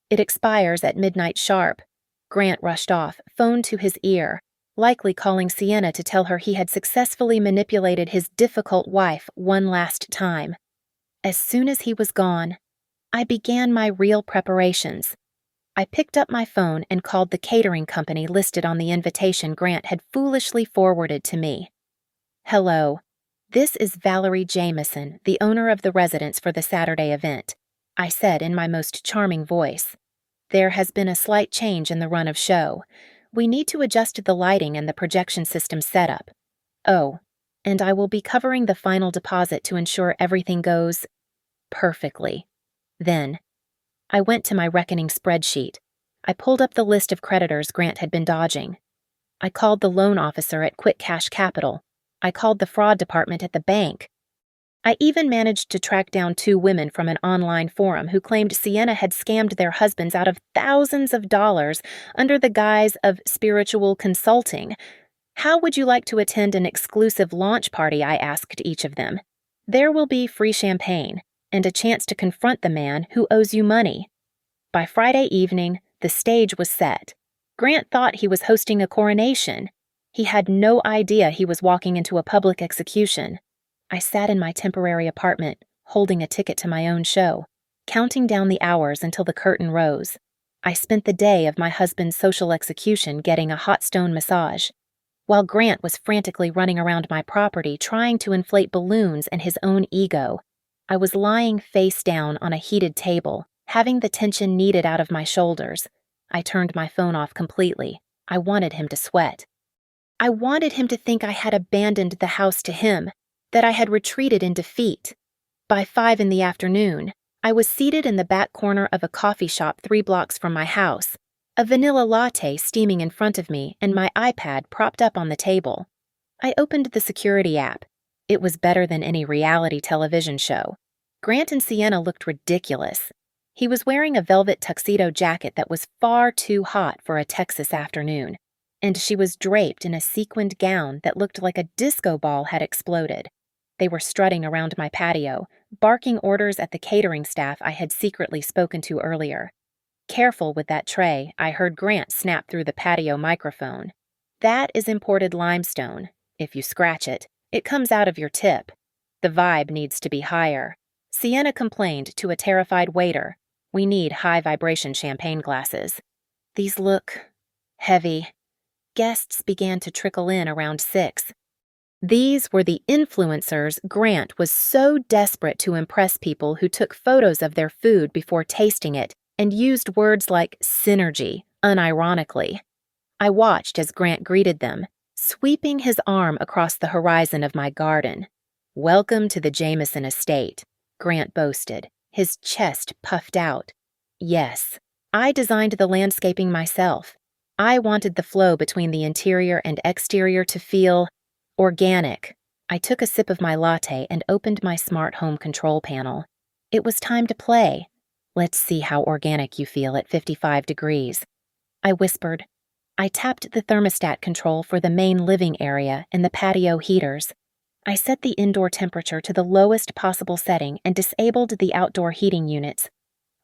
It expires at midnight sharp." Grant rushed off, phone to his ear, likely calling Sienna to tell her he had successfully manipulated his difficult wife one last time. As soon as he was gone, I began my real preparations. I picked up my phone and called the catering company listed on the invitation Grant had foolishly forwarded to me. "Hello. This is Valerie Jameson, the owner of the residence for the Saturday event," I said in my most charming voice. "There has been a slight change in the run of show. We need to adjust the lighting and the projection system setup. Oh, and I will be covering the final deposit to ensure everything goes perfectly." Then, I went to my reckoning spreadsheet. I pulled up the list of creditors Grant had been dodging. I called the loan officer at Quick Cash Capital. I called the fraud department at the bank. I even managed to track down 2 women from an online forum who claimed Sienna had scammed their husbands out of thousands of dollars under the guise of spiritual consulting. "How would you like to attend an exclusive launch party?" I asked each of them. "There will be free champagne and a chance to confront the man who owes you money." By Friday evening, the stage was set. Grant thought he was hosting a coronation. He had no idea he was walking into a public execution. I sat in my temporary apartment, holding a ticket to my own show, counting down the hours until the curtain rose. I spent the day of my husband's social execution getting a hot stone massage, while Grant was frantically running around my property trying to inflate balloons and his own ego. I was lying face down on a heated table, having the tension kneaded out of my shoulders. I turned my phone off completely. I wanted him to sweat. I wanted him to think I had abandoned the house to him, that I had retreated in defeat. By 5 in the afternoon, I was seated in the back corner of a coffee shop 3 blocks from my house, a vanilla latte steaming in front of me and my iPad propped up on the table. I opened the security app. It was better than any reality television show. Grant and Sienna looked ridiculous. He was wearing a velvet tuxedo jacket that was far too hot for a Texas afternoon, and she was draped in a sequined gown that looked like a disco ball had exploded. They were strutting around my patio, barking orders at the catering staff I had secretly spoken to earlier. Careful with that tray, I heard Grant snap through the patio microphone. That is imported limestone. If you scratch it, it comes out of your tip. The vibe needs to be higher. Sienna complained to a terrified waiter. We need high-vibration champagne glasses. These look heavy. Guests began to trickle in around 6. These were the influencers Grant was so desperate to impress people who took photos of their food before tasting it and used words like synergy, unironically. I watched as Grant greeted them, sweeping his arm across the horizon of my garden. "Welcome to the Jameson estate," Grant boasted, his chest puffed out. Yes, I designed the landscaping myself. I wanted the flow between the interior and exterior to feel organic. I took a sip of my latte and opened my smart home control panel. It was time to play. Let's see how organic you feel at 55 degrees. I whispered. I tapped the thermostat control for the main living area and the patio heaters. I set the indoor temperature to the lowest possible setting and disabled the outdoor heating units.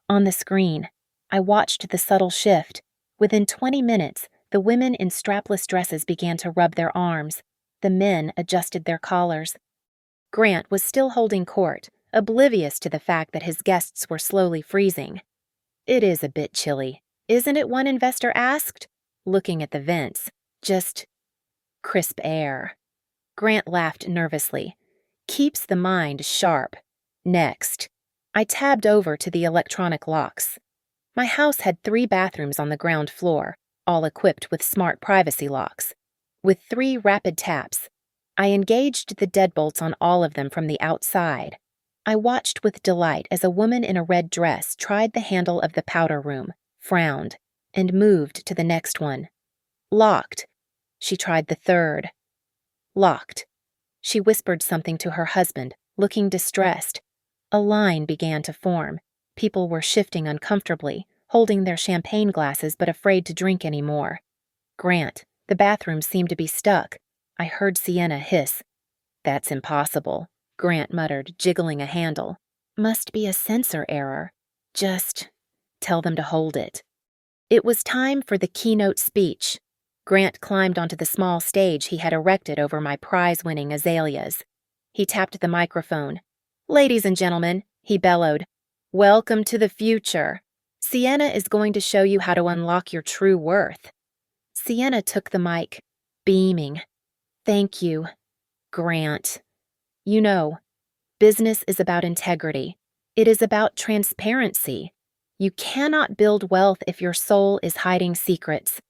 On the screen, I watched the subtle shift. Within 20 minutes, the women in strapless dresses began to rub their arms. The men adjusted their collars. Grant was still holding court, oblivious to the fact that his guests were slowly freezing. "It is a bit chilly, isn't it?" one investor asked, looking at the vents. "Just crisp air." Grant laughed nervously. "Keeps the mind sharp." Next, I tabbed over to the electronic locks. My house had 3 bathrooms on the ground floor, all equipped with smart privacy locks. With 3 rapid taps, I engaged the deadbolts on all of them from the outside. I watched with delight as a woman in a red dress tried the handle of the powder room, frowned, and moved to the next one. Locked. She tried the third. Locked. She whispered something to her husband, looking distressed. A line began to form. People were shifting uncomfortably, holding their champagne glasses but afraid to drink any more. Grant, the bathroom seemed to be stuck. I heard Sienna hiss. "That's impossible," Grant muttered, jiggling a handle. "Must be a sensor error. Just tell them to hold it." It was time for the keynote speech. Grant climbed onto the small stage he had erected over my prize-winning azaleas. He tapped the microphone. "Ladies and gentlemen," he bellowed, "welcome to the future. Sienna is going to show you how to unlock your true worth." Sienna took the mic, beaming. "Thank you, Grant. You know, business is about integrity. It is about transparency. You cannot build wealth if your soul is hiding secrets."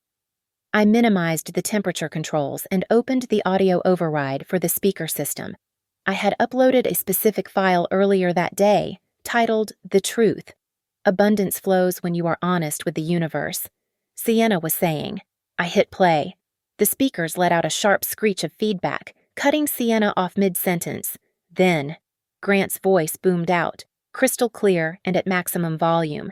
I minimized the temperature controls and opened the audio override for the speaker system. I had uploaded a specific file earlier that day, titled "The Truth." Abundance flows when you are honest with the universe. Sienna was saying. I hit play. The speakers let out a sharp screech of feedback, cutting Sienna off mid-sentence. Then, Grant's voice boomed out, crystal clear and at maximum volume.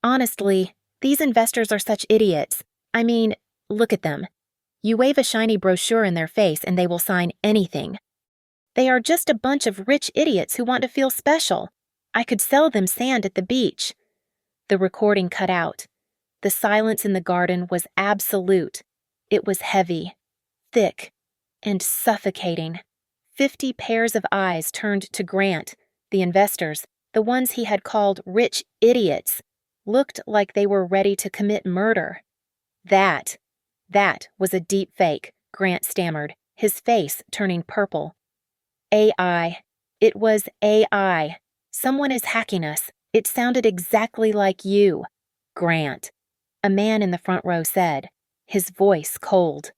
"Honestly, these investors are such idiots. I mean, look at them. You wave a shiny brochure in their face and they will sign anything. They are just a bunch of rich idiots who want to feel special. I could sell them sand at the beach." The recording cut out. The silence in the garden was absolute. It was heavy, thick, and suffocating. 50 pairs of eyes turned to Grant, the investors, the ones he had called rich idiots. looked like they were ready to commit murder. That was a deep fake, Grant stammered, his face turning purple. AI. It was AI. Someone is hacking us. It sounded exactly like you. Grant. A man in the front row said, his voice cold.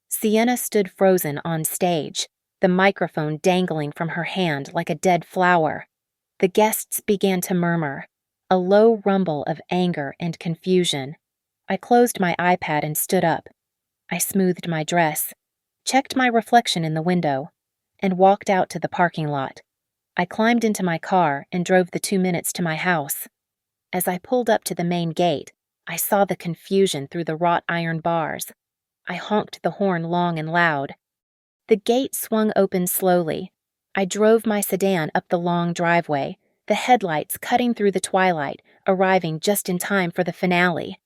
Sienna stood frozen on stage, the microphone dangling from her hand like a dead flower. The guests began to murmur, a low rumble of anger and confusion. I closed my iPad and stood up. I smoothed my dress, checked my reflection in the window, and walked out to the parking lot. I climbed into my car and drove the 2 minutes to my house. As I pulled up to the main gate, I saw the confusion through the wrought iron bars. I honked the horn long and loud. The gate swung open slowly. I drove my sedan up the long driveway, the headlights cutting through the twilight, arriving just in time for the finale.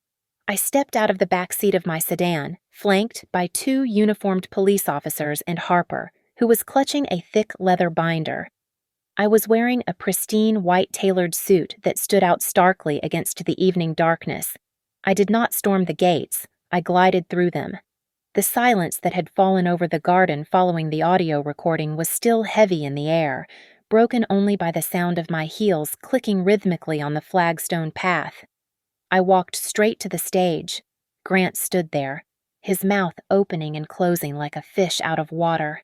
I stepped out of the back seat of my sedan, flanked by 2 uniformed police officers and Harper, who was clutching a thick leather binder. I was wearing a pristine white tailored suit that stood out starkly against the evening darkness. I did not storm the gates. I glided through them. The silence that had fallen over the garden following the audio recording was still heavy in the air, broken only by the sound of my heels clicking rhythmically on the flagstone path. I walked straight to the stage. Grant stood there, his mouth opening and closing like a fish out of water.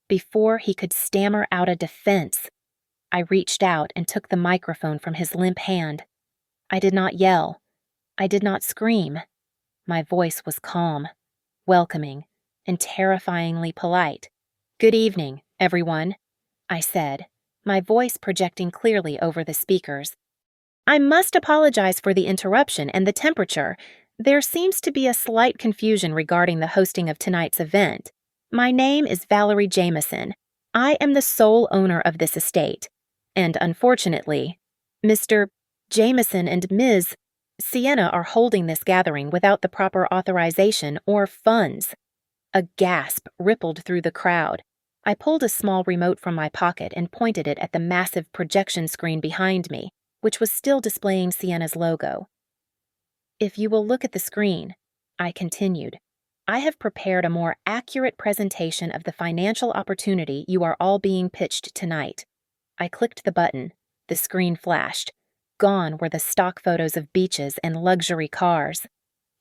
Before he could stammer out a defense, I reached out and took the microphone from his limp hand. I did not yell. I did not scream. My voice was calm, welcoming, and terrifyingly polite. "Good evening, everyone," I said, my voice projecting clearly over the speakers. "I must apologize for the interruption and the temperature. There seems to be a slight confusion regarding the hosting of tonight's event. My name is Valerie Jameson. I am the sole owner of this estate. And unfortunately, Mr. Jameson and Ms. Sienna are holding this gathering without the proper authorization or funds." A gasp rippled through the crowd. I pulled a small remote from my pocket and pointed it at the massive projection screen behind me, which was still displaying Sienna's logo. "If you will look at the screen," I continued, "I have prepared a more accurate presentation of the financial opportunity you are all being pitched tonight." I clicked the button. The screen flashed. Gone were the stock photos of beaches and luxury cars.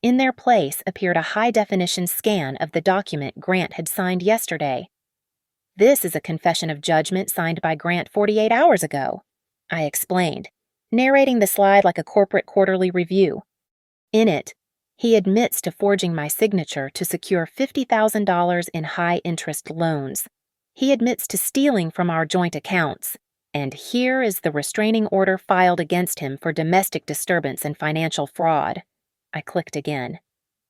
In their place appeared a high-definition scan of the document Grant had signed yesterday. "This is a confession of judgment signed by Grant 48 hours ago," I explained, narrating the slide like a corporate quarterly review. In it, he admits to forging my signature to secure $50,000 in high-interest loans. He admits to stealing from our joint accounts. And here is the restraining order filed against him for domestic disturbance and financial fraud. I clicked again.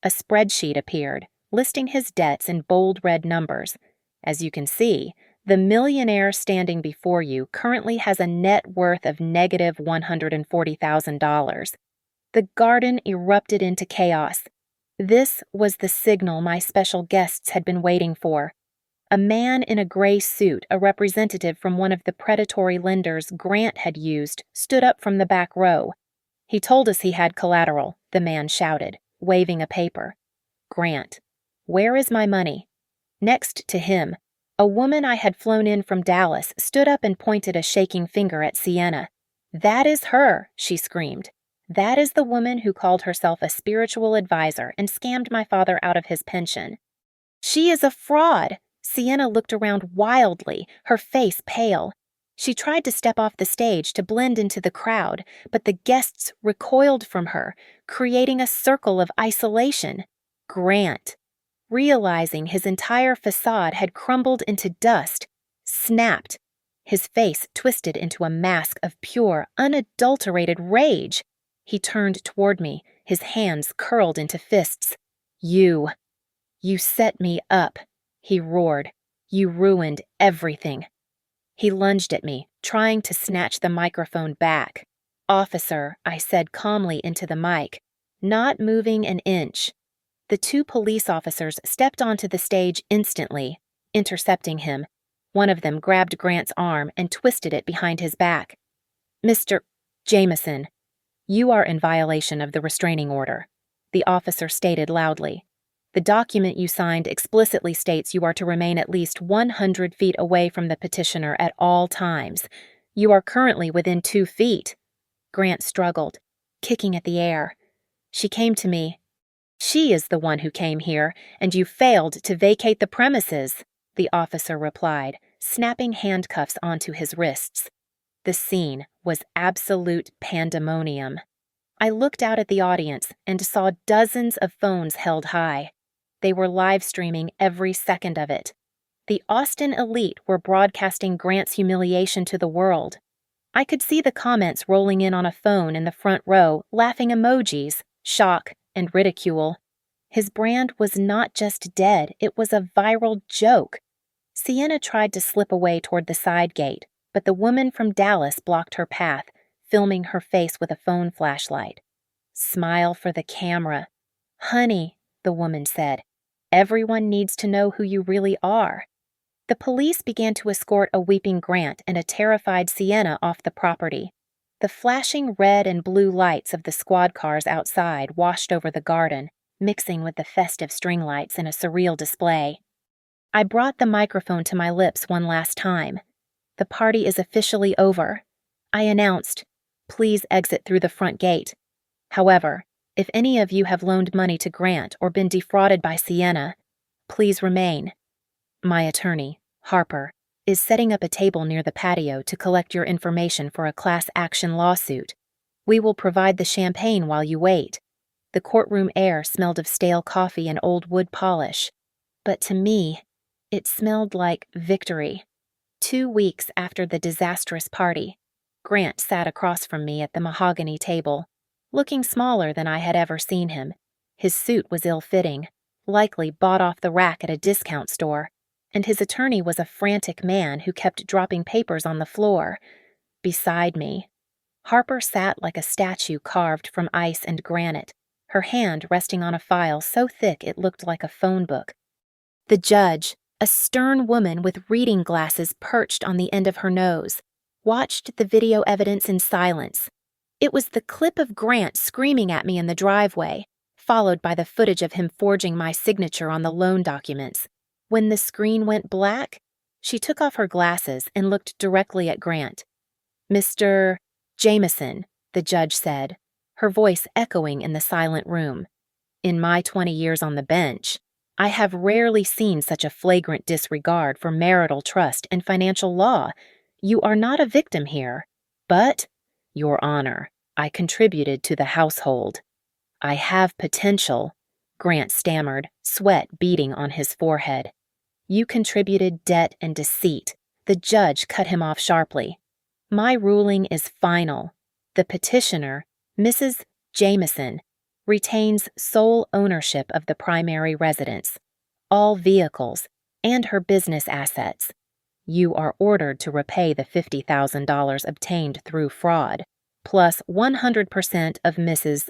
A spreadsheet appeared, listing his debts in bold red numbers. As you can see, the millionaire standing before you currently has a net worth of negative $140,000. The garden erupted into chaos. This was the signal my special guests had been waiting for. A man in a gray suit, a representative from one of the predatory lenders Grant had used, stood up from the back row. "He told us he had collateral," the man shouted, waving a paper. "Grant, where is my money?" Next to him, a woman I had flown in from Dallas stood up and pointed a shaking finger at Sienna. "That is her," she screamed. "That is the woman who called herself a spiritual advisor and scammed my father out of his pension. She is a fraud." Sienna looked around wildly, her face pale. She tried to step off the stage to blend into the crowd, but the guests recoiled from her, creating a circle of isolation. Grant, realizing his entire facade had crumbled into dust, snapped. His face twisted into a mask of pure, unadulterated rage. He turned toward me, his hands curled into fists. You set me up," he roared. "You ruined everything." He lunged at me, trying to snatch the microphone back. "Officer," I said calmly into the mic, not moving an inch. The 2 police officers stepped onto the stage instantly, intercepting him. One of them grabbed Grant's arm and twisted it behind his back. "Mr. Jameson, You are in violation of the restraining order," the officer stated loudly. "The document you signed explicitly states you are to remain at least 100 feet away from the petitioner at all times. You are currently within 2 feet." Grant struggled, kicking at the air. "She came to me." "She is the one who came here, and you failed to vacate the premises," the officer replied, snapping handcuffs onto his wrists. The scene was absolute pandemonium. I looked out at the audience and saw dozens of phones held high. They were live streaming every second of it. The Austin elite were broadcasting Grant's humiliation to the world. I could see the comments rolling in on a phone in the front row, laughing emojis, shock, and ridicule. His brand was not just dead, it was a viral joke. Sienna tried to slip away toward the side gate, but the woman from Dallas blocked her path, filming her face with a phone flashlight. "Smile for the camera." "Honey," the woman said, "everyone needs to know who you really are." The police began to escort a weeping Grant and a terrified Sienna off the property. The flashing red and blue lights of the squad cars outside washed over the garden, mixing with the festive string lights in a surreal display. I brought the microphone to my lips one last time. "The party is officially over," I announced. "Please exit through the front gate. However, if any of you have loaned money to Grant or been defrauded by Sienna, please remain. My attorney, Harper, is setting up a table near the patio to collect your information for a class action lawsuit. We will provide the champagne while you wait." The courtroom air smelled of stale coffee and old wood polish. But to me, it smelled like victory. 2 weeks after the disastrous party, Grant sat across from me at the mahogany table, looking smaller than I had ever seen him. His suit was ill-fitting, likely bought off the rack at a discount store, and his attorney was a frantic man who kept dropping papers on the floor. Beside me, Harper sat like a statue carved from ice and granite, her hand resting on a file so thick it looked like a phone book. The judge, a stern woman with reading glasses perched on the end of her nose, watched the video evidence in silence. It was the clip of Grant screaming at me in the driveway, followed by the footage of him forging my signature on the loan documents. When the screen went black, she took off her glasses and looked directly at Grant. "Mr. Jameson," the judge said, her voice echoing in the silent room. "In my 20 years on the bench, I have rarely seen such a flagrant disregard for marital trust and financial law. You are not a victim here, but, Your Honor, I contributed to the household. I have potential," Grant stammered, sweat beading on his forehead. "You contributed debt and deceit." The judge cut him off sharply. "My ruling is final. The petitioner, Mrs. Jameson, retains sole ownership of the primary residence, all vehicles, and her business assets. You are ordered to repay the $50,000 obtained through fraud, plus 100% of Mrs.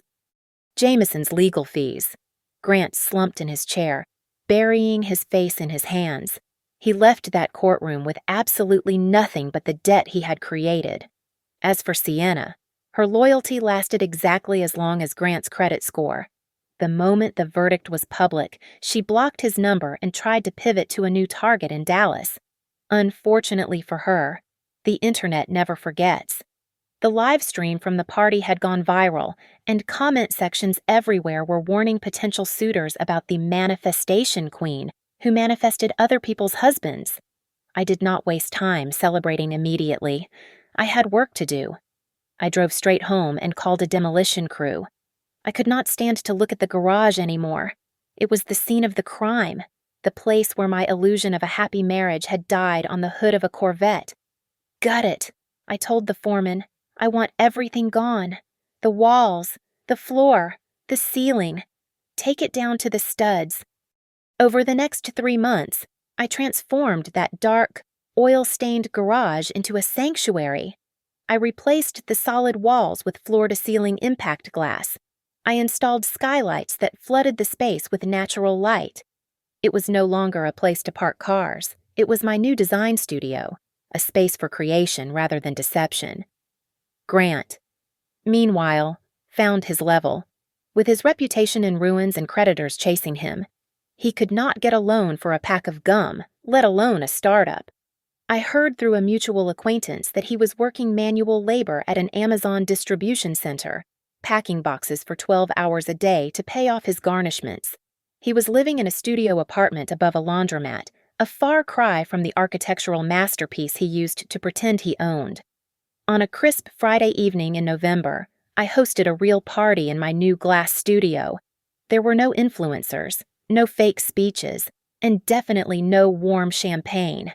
Jameson's legal fees." Grant slumped in his chair, burying his face in his hands. He left that courtroom with absolutely nothing but the debt he had created. As for Sienna, her loyalty lasted exactly as long as Grant's credit score. The moment the verdict was public, she blocked his number and tried to pivot to a new target in Dallas. Unfortunately for her, the internet never forgets. The live stream from the party had gone viral, and comment sections everywhere were warning potential suitors about the manifestation queen who manifested other people's husbands. I did not waste time celebrating immediately. I had work to do. I drove straight home and called a demolition crew. I could not stand to look at the garage anymore. It was the scene of the crime, the place where my illusion of a happy marriage had died on the hood of a Corvette. "Gut it," I told the foreman. "I want everything gone. The walls, the floor, the ceiling. Take it down to the studs." Over the next 3 months, I transformed that dark, oil-stained garage into a sanctuary. I replaced the solid walls with floor-to-ceiling impact glass. I installed skylights that flooded the space with natural light. It was no longer a place to park cars. It was my new design studio, a space for creation rather than deception. Grant. Meanwhile, found his level. With his reputation in ruins and creditors chasing him, he could not get a loan for a pack of gum, let alone a startup. I heard through a mutual acquaintance that he was working manual labor at an Amazon distribution center, packing boxes for 12 hours a day to pay off his garnishments. He was living in a studio apartment above a laundromat, a far cry from the architectural masterpiece he used to pretend he owned. On a crisp Friday evening in November, I hosted a real party in my new glass studio. There were no influencers, no fake speeches, and definitely no warm champagne.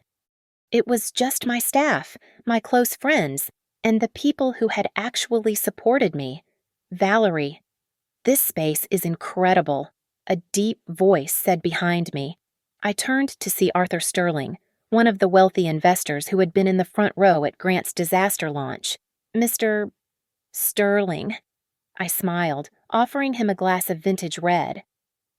It was just my staff, my close friends, and the people who had actually supported me. Valerie, this space is incredible, a deep voice said behind me. I turned to see Arthur Sterling, one of the wealthy investors who had been in the front row at Grant's disaster launch. Mr. Sterling. I smiled, offering him a glass of vintage red.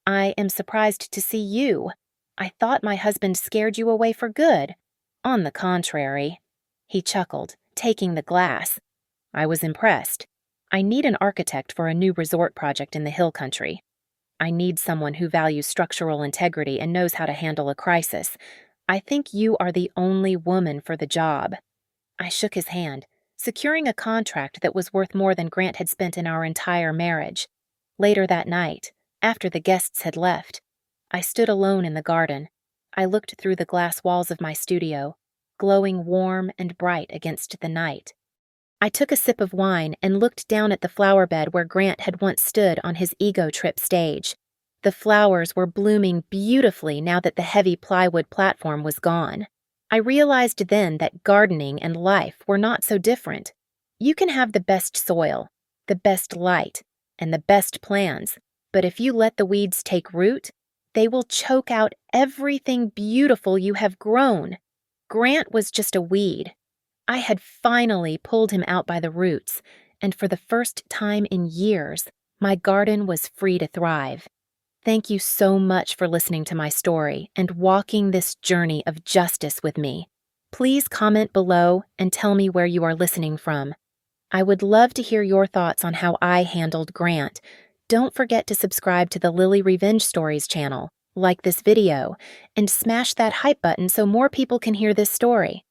I am surprised to see you. I thought my husband scared you away for good. On the contrary. He chuckled, taking the glass. I was impressed. I need an architect for a new resort project in the hill country. I need someone who values structural integrity and knows how to handle a crisis. I think you are the only woman for the job. I shook his hand, securing a contract that was worth more than Grant had spent in our entire marriage. Later that night, after the guests had left, I stood alone in the garden. I looked through the glass walls of my studio, glowing warm and bright against the night. I took a sip of wine and looked down at the flower bed where Grant had once stood on his ego trip stage. The flowers were blooming beautifully now that the heavy plywood platform was gone. I realized then that gardening and life were not so different. You can have the best soil, the best light, and the best plans, but if you let the weeds take root, they will choke out everything beautiful you have grown. Grant was just a weed. I had finally pulled him out by the roots, and for the first time in years, my garden was free to thrive. Thank you so much for listening to my story and walking this journey of justice with me. Please comment below and tell me where you are listening from. I would love to hear your thoughts on how I handled Grant. Don't forget to subscribe to the Lily Revenge Stories channel, like this video, and smash that hype button so more people can hear this story.